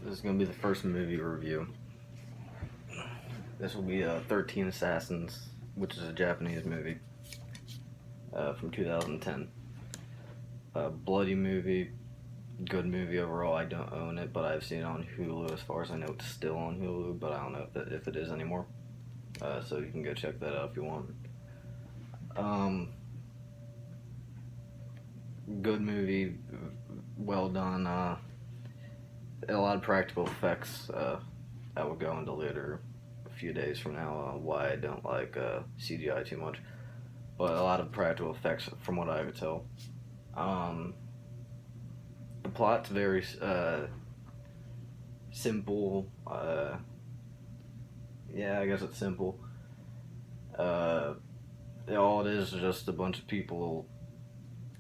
This is going to be the first movie review. This will be 13 Assassins, which is a Japanese movie from 2010. Bloody movie, good movie overall. I don't own it, but I've seen it on Hulu. As far as I know, it's still on Hulu, but I don't know if it is anymore. So you can go check that out if you want. Good movie, well done. A lot of practical effects. I will go into later, a few days from now, why I don't like CGI too much. But a lot of practical effects, from what I could tell. The plot's very simple. Yeah, I guess it's simple. All it is just a bunch of people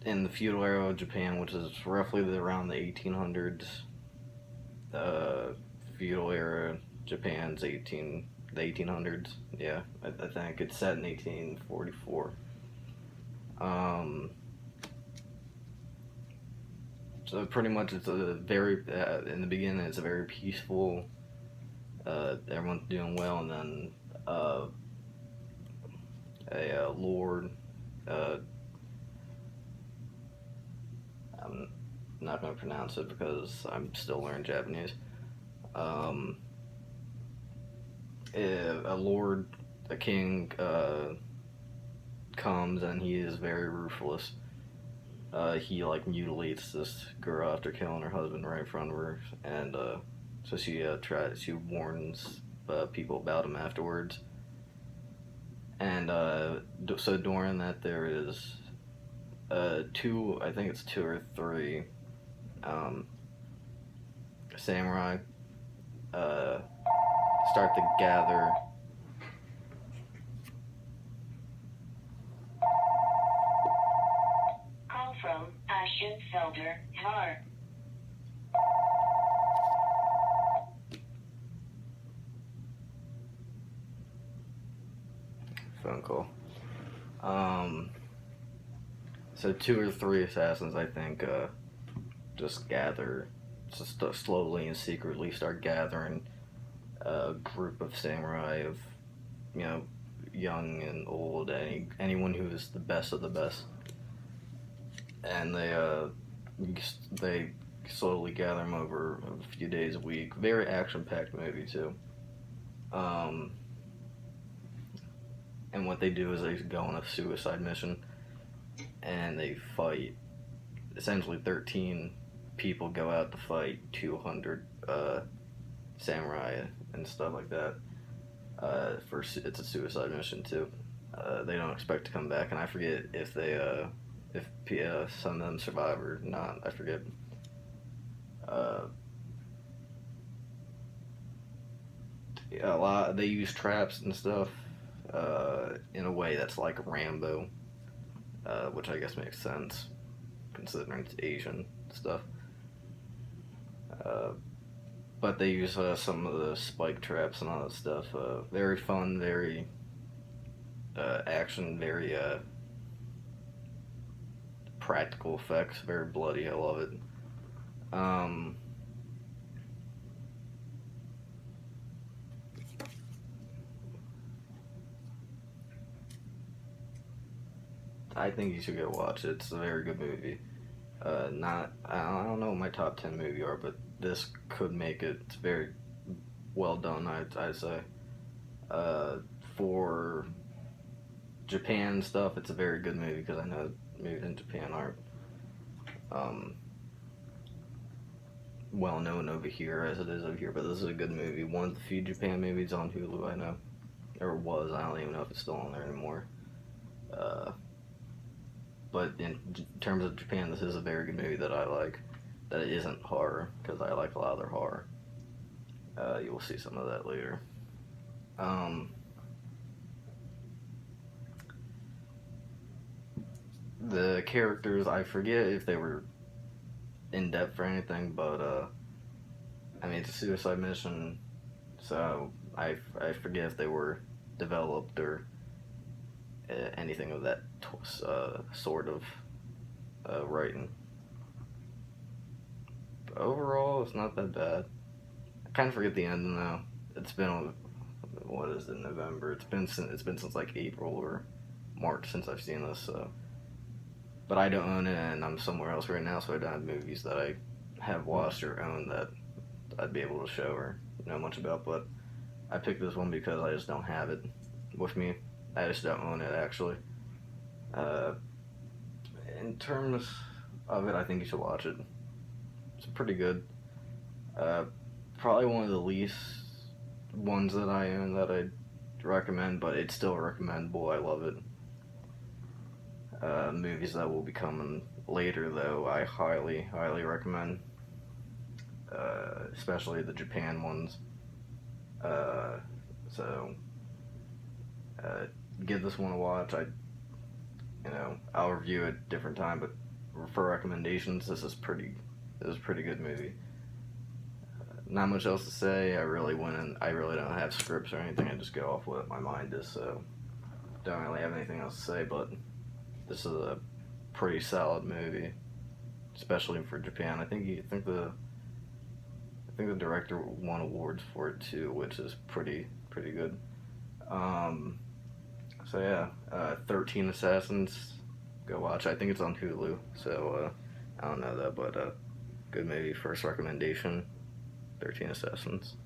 in the feudal era of Japan, which is roughly around the 1800s. Feudal era Japan's the 1800s. Yeah, I think it's set in 1844. So pretty much it's a very in the beginning it's a very peaceful. Everyone's doing well, and then a lord. I'm not going to pronounce it because I'm still learning Japanese. A lord, a king, comes, and he is very ruthless. He mutilates this girl after killing her husband right in front of her, and so she warns people about him afterwards. And so during that there is two, I think it's two or three samurai start to gather. Call from Aschenfelder Har. Phone call. So two or three assassins, I think, just gather, just slowly and secretly start gathering a group of samurai of, young and old, anyone who is the best of the best, and they slowly gather them over a few days a week. Very action-packed movie too. And what they do is they go on a suicide mission, and they fight. Essentially, 13 people go out to fight 200 samurai and stuff like that. It's a suicide mission too. They don't expect to come back, and I forget if some of them survive or not. I forget. A lot. They use traps and stuff in a way that's like Rambo, which I guess makes sense considering it's Asian stuff. But they use some of the spike traps and all that stuff. Very fun, very action, very practical effects, very bloody. I love it. I think you should go watch it. It's a very good movie. I don't know what my top 10 movie are, but this could make it. It's very well done, I'd say. For Japan stuff, it's a very good movie because I know movies in Japan aren't well known over here as it is over here, but this is a good movie. One of the few Japan movies on Hulu, I know. Or was. I don't even know if it's still on there anymore. But in terms of Japan, this is a very good movie that I like. That it isn't horror, because I like a lot of their horror. You will see some of that later. The characters, I forget if they were in depth or anything, but it's a suicide mission, so I forget if they were developed or anything of that sort of writing. But overall, it's not that bad. kind of forget the ending though. It's been what is it, November? It's been since like April or March since I've seen this. So, but I don't own it, and I'm somewhere else right now, so I don't have movies that I have watched or owned that I'd be able to show or know much about. But I picked this one because I just don't have it with me. I just don't own it actually. Uh, in terms of it, I think you should watch it. It's pretty good. Uh, Probably one of the least ones that I own that I'd recommend, but it's still recommendable. I love it. Movies that will be coming later, though, I highly, highly recommend. Especially the Japan ones. Uh, so, give this one a watch. I'll review it at a different time, but for recommendations, this is a pretty good movie. Not much else to say. I really don't have scripts or anything. I just go off what my mind is, so don't really have anything else to say. But this is a pretty solid movie, especially for Japan. I think the director won awards for it too, which is pretty good. Um, so yeah, 13 Assassins. Go watch. I think it's on Hulu. So I don't know that, but good movie. First recommendation. 13 Assassins.